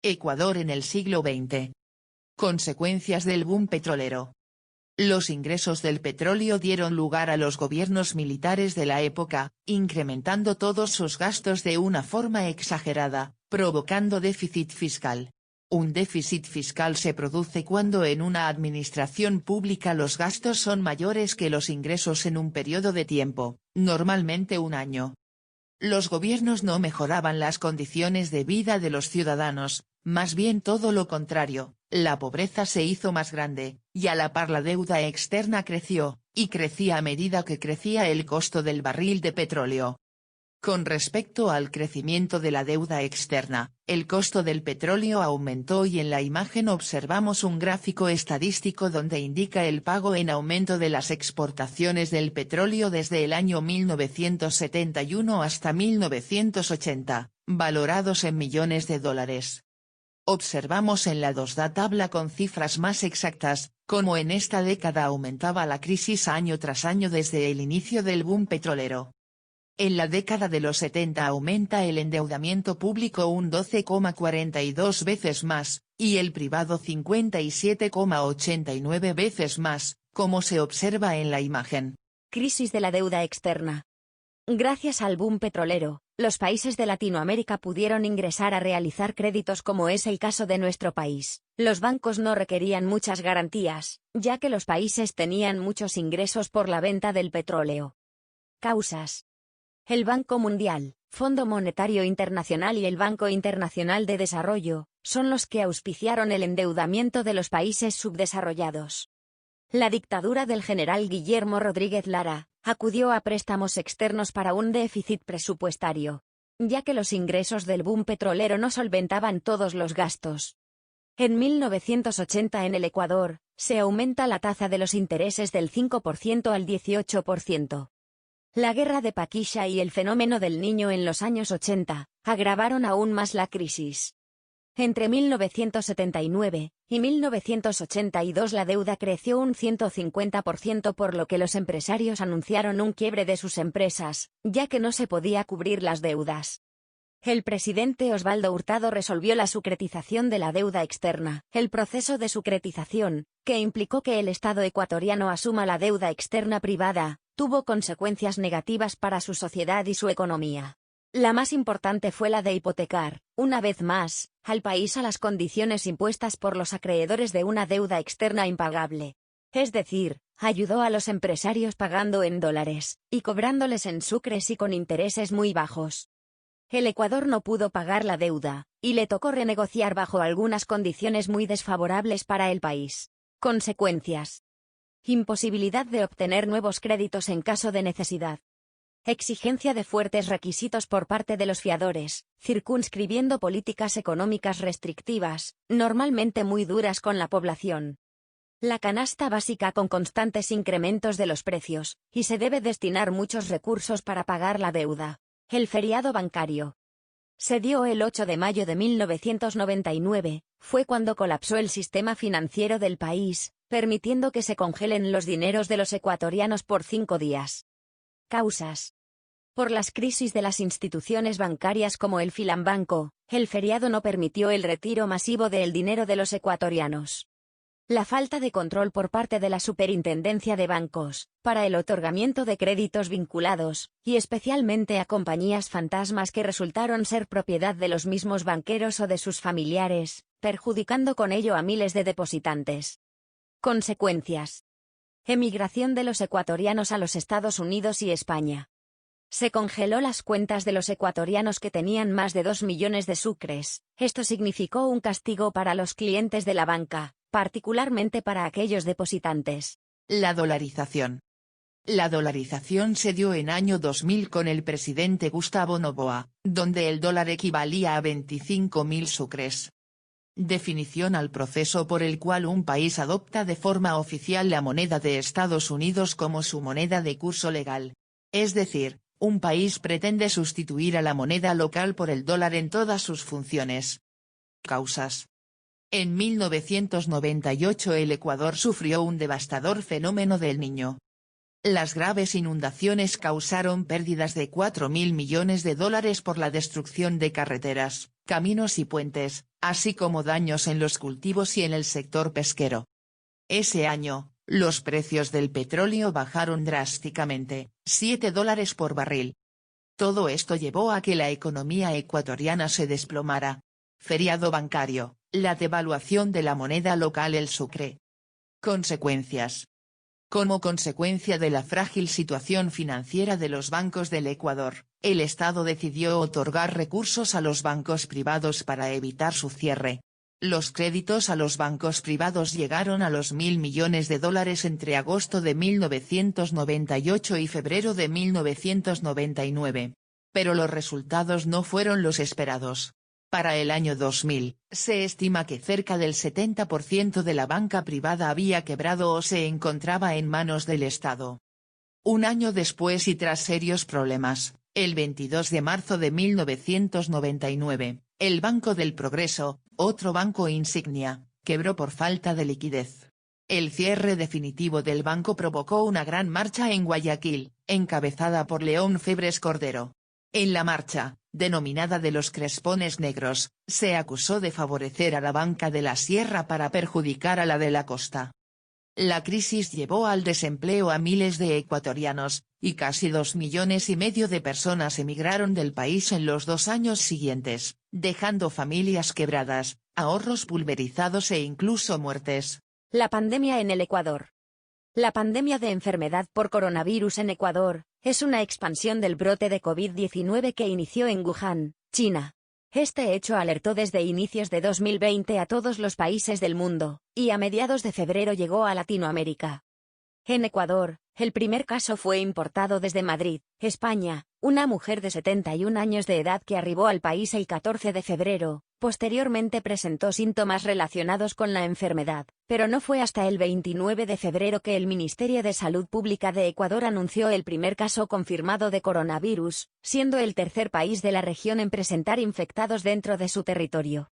Ecuador en el siglo XX. Consecuencias del boom petrolero. Los ingresos del petróleo dieron lugar a los gobiernos militares de la época, incrementando todos sus gastos de una forma exagerada, provocando déficit fiscal. Un déficit fiscal se produce cuando en una administración pública los gastos son mayores que los ingresos en un periodo de tiempo, normalmente un año. Los gobiernos no mejoraban las condiciones de vida de los ciudadanos, más bien todo lo contrario, la pobreza se hizo más grande, y a la par la deuda externa creció, y crecía a medida que crecía el costo del barril de petróleo. Con respecto al crecimiento de la deuda externa, el costo del petróleo aumentó y en la imagen observamos un gráfico estadístico donde indica el pago en aumento de las exportaciones del petróleo desde el año 1971 hasta 1980, valorados en millones de dólares. Observamos en la 2D tabla con cifras más exactas, cómo en esta década aumentaba la crisis año tras año desde el inicio del boom petrolero. En la década de los 70 aumenta el endeudamiento público un 12,42 veces más, y el privado 57,89 veces más, como se observa en la imagen. Crisis de la deuda externa. Gracias al boom petrolero, los países de Latinoamérica pudieron ingresar a realizar créditos como es el caso de nuestro país. Los bancos no requerían muchas garantías, ya que los países tenían muchos ingresos por la venta del petróleo. Causas. El Banco Mundial, Fondo Monetario Internacional y el Banco Internacional de Desarrollo, son los que auspiciaron el endeudamiento de los países subdesarrollados. La dictadura del general Guillermo Rodríguez Lara acudió a préstamos externos para un déficit presupuestario, ya que los ingresos del boom petrolero no solventaban todos los gastos. En 1980 en el Ecuador, se aumenta la tasa de los intereses del 5% al 18%. La guerra de Paquisha y el fenómeno del Niño en los años 80 agravaron aún más la crisis. Entre 1979 y 1982 la deuda creció un 150% por lo que los empresarios anunciaron un quiebre de sus empresas, ya que no se podía cubrir las deudas. El presidente Osvaldo Hurtado resolvió la sucretización de la deuda externa. El proceso de sucretización, que implicó que el Estado ecuatoriano asuma la deuda externa privada, tuvo consecuencias negativas para su sociedad y su economía. La más importante fue la de hipotecar, una vez más, al país a las condiciones impuestas por los acreedores de una deuda externa impagable. Es decir, ayudó a los empresarios pagando en dólares, y cobrándoles en sucres y con intereses muy bajos. El Ecuador no pudo pagar la deuda, y le tocó renegociar bajo algunas condiciones muy desfavorables para el país. Consecuencias. Imposibilidad de obtener nuevos créditos en caso de necesidad. Exigencia de fuertes requisitos por parte de los fiadores, circunscribiendo políticas económicas restrictivas, normalmente muy duras con la población. La canasta básica con constantes incrementos de los precios, y se debe destinar muchos recursos para pagar la deuda. El feriado bancario. Se dio el 8 de mayo de 1999, fue cuando colapsó el sistema financiero del país, permitiendo que se congelen los dineros de los ecuatorianos por 5 días. Causas. Por las crisis de las instituciones bancarias como el Filambanco, el feriado no permitió el retiro masivo del dinero de los ecuatorianos. La falta de control por parte de la Superintendencia de Bancos, para el otorgamiento de créditos vinculados, y especialmente a compañías fantasmas que resultaron ser propiedad de los mismos banqueros o de sus familiares, perjudicando con ello a miles de depositantes. Consecuencias. Emigración de los ecuatorianos a los Estados Unidos y España. Se congeló las cuentas de los ecuatorianos que tenían más de 2 millones de sucres. Esto significó un castigo para los clientes de la banca, particularmente para aquellos depositantes. La dolarización. La dolarización se dio en año 2000 con el presidente Gustavo Noboa, donde el dólar equivalía a 25.000 sucres. Definición al proceso por el cual un país adopta de forma oficial la moneda de Estados Unidos como su moneda de curso legal. Es decir, un país pretende sustituir a la moneda local por el dólar en todas sus funciones. Causas. En 1998 el Ecuador sufrió un devastador fenómeno del Niño. Las graves inundaciones causaron pérdidas de 4.000 millones de dólares por la destrucción de carreteras, caminos y puentes, así como daños en los cultivos y en el sector pesquero. Ese año, los precios del petróleo bajaron drásticamente, $7 por barril. Todo esto llevó a que la economía ecuatoriana se desplomara. Feriado bancario, la devaluación de la moneda local el sucre. Consecuencias. Como consecuencia de la frágil situación financiera de los bancos del Ecuador, el Estado decidió otorgar recursos a los bancos privados para evitar su cierre. Los créditos a los bancos privados llegaron a los $1.000 millones entre agosto de 1998 y febrero de 1999. Pero los resultados no fueron los esperados. Para el año 2000, se estima que cerca del 70% de la banca privada había quebrado o se encontraba en manos del Estado. Un año después y tras serios problemas, el 22 de marzo de 1999, el Banco del Progreso, otro banco insignia, quebró por falta de liquidez. El cierre definitivo del banco provocó una gran marcha en Guayaquil, encabezada por León Febres Cordero. En la marcha, denominada de los Crespones Negros, se acusó de favorecer a la banca de la sierra para perjudicar a la de la costa. La crisis llevó al desempleo a miles de ecuatorianos, y casi 2,5 millones de personas emigraron del país en los 2 años siguientes, dejando familias quebradas, ahorros pulverizados e incluso muertes. La pandemia en el Ecuador. La pandemia de enfermedad por coronavirus en Ecuador es una expansión del brote de COVID-19 que inició en Wuhan, China. Este hecho alertó desde inicios de 2020 a todos los países del mundo, y a mediados de febrero llegó a Latinoamérica. En Ecuador, el primer caso fue importado desde Madrid, España, una mujer de 71 años de edad que arribó al país el 14 de febrero, posteriormente presentó síntomas relacionados con la enfermedad, pero no fue hasta el 29 de febrero que el Ministerio de Salud Pública de Ecuador anunció el primer caso confirmado de coronavirus, siendo el tercer país de la región en presentar infectados dentro de su territorio.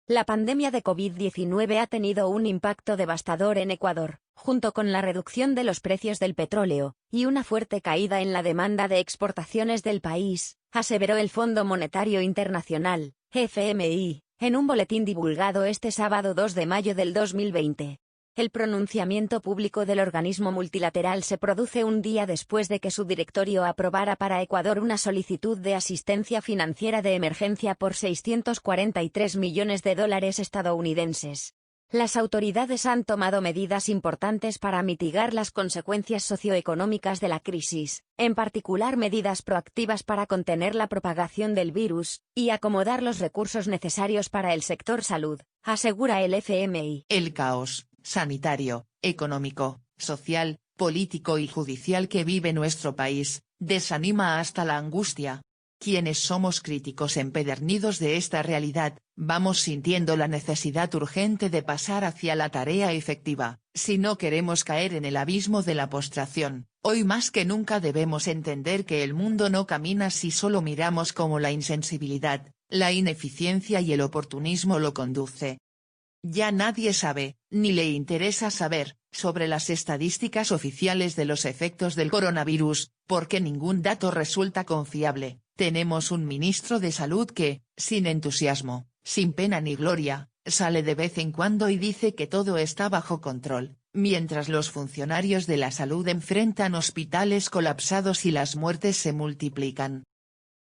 La pandemia de COVID-19 ha tenido un impacto devastador en Ecuador, junto con la reducción de los precios del petróleo, y una fuerte caída en la demanda de exportaciones del país, aseveró el Fondo Monetario Internacional, FMI, en un boletín divulgado este sábado 2 de mayo del 2020. El pronunciamiento público del organismo multilateral se produce un día después de que su directorio aprobara para Ecuador una solicitud de asistencia financiera de emergencia por $643 millones estadounidenses. Las autoridades han tomado medidas importantes para mitigar las consecuencias socioeconómicas de la crisis, en particular medidas proactivas para contener la propagación del virus, y acomodar los recursos necesarios para el sector salud, asegura el FMI. El caos sanitario, económico, social, político y judicial que vive nuestro país, desanima hasta la angustia. Quienes somos críticos empedernidos de esta realidad, vamos sintiendo la necesidad urgente de pasar hacia la tarea efectiva, si no queremos caer en el abismo de la postración. Hoy más que nunca debemos entender que el mundo no camina si solo miramos cómo la insensibilidad, la ineficiencia y el oportunismo lo conduce. Ya nadie sabe, ni le interesa saber, sobre las estadísticas oficiales de los efectos del coronavirus, porque ningún dato resulta confiable. Tenemos un ministro de Salud que, sin entusiasmo, sin pena ni gloria, sale de vez en cuando y dice que todo está bajo control, mientras los funcionarios de la salud enfrentan hospitales colapsados y las muertes se multiplican.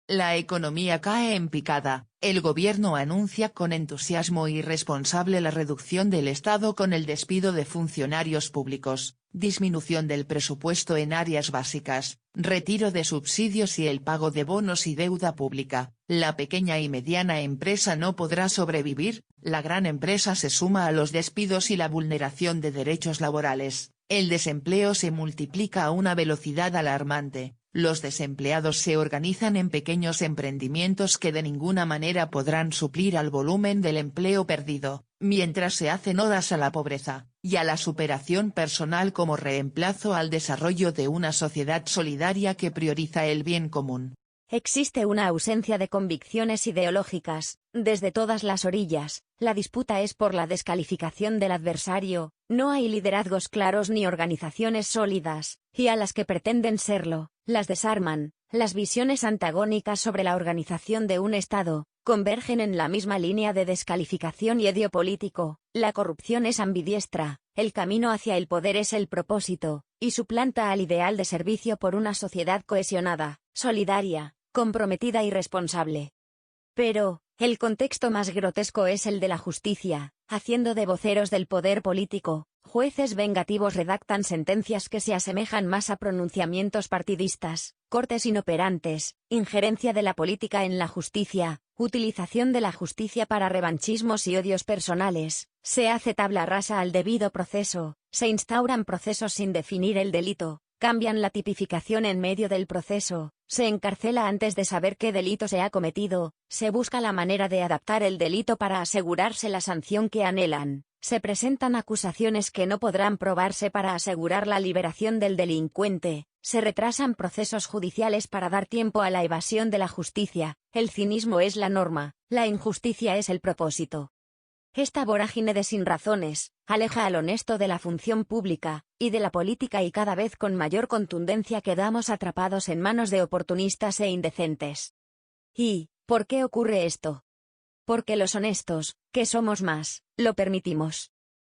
La economía cae en picada, el gobierno anuncia con entusiasmo irresponsable la reducción del Estado con el despido de funcionarios públicos, disminución del presupuesto en áreas básicas, retiro de subsidios y el pago de bonos y deuda pública. La pequeña y mediana empresa no podrá sobrevivir, la gran empresa se suma a los despidos y la vulneración de derechos laborales, el desempleo se multiplica a una velocidad alarmante. Los desempleados se organizan en pequeños emprendimientos que de ninguna manera podrán suplir al volumen del empleo perdido, mientras se hacen odas a la pobreza, y a la superación personal como reemplazo al desarrollo de una sociedad solidaria que prioriza el bien común. Existe una ausencia de convicciones ideológicas, desde todas las orillas, la disputa es por la descalificación del adversario, no hay liderazgos claros ni organizaciones sólidas, y a las que pretenden serlo, las desarman. Las visiones antagónicas sobre la organización de un Estado, convergen en la misma línea de descalificación y odio político. La corrupción es ambidiestra, el camino hacia el poder es el propósito, y suplanta al ideal de servicio por una sociedad cohesionada, solidaria, comprometida y responsable. Pero, el contexto más grotesco es el de la justicia, haciendo de voceros del poder político, jueces vengativos redactan sentencias que se asemejan más a pronunciamientos partidistas, cortes inoperantes, injerencia de la política en la justicia, utilización de la justicia para revanchismos y odios personales, se hace tabla rasa al debido proceso, se instauran procesos sin definir el delito, cambian la tipificación en medio del proceso, se encarcela antes de saber qué delito se ha cometido, se busca la manera de adaptar el delito para asegurarse la sanción que anhelan, se presentan acusaciones que no podrán probarse para asegurar la liberación del delincuente, se retrasan procesos judiciales para dar tiempo a la evasión de la justicia, el cinismo es la norma, la injusticia es el propósito. Esta vorágine de sinrazones, aleja al honesto de la función pública, y de la política y cada vez con mayor contundencia quedamos atrapados en manos de oportunistas e indecentes. ¿Y por qué ocurre esto? Porque los honestos, que somos más, lo permitimos.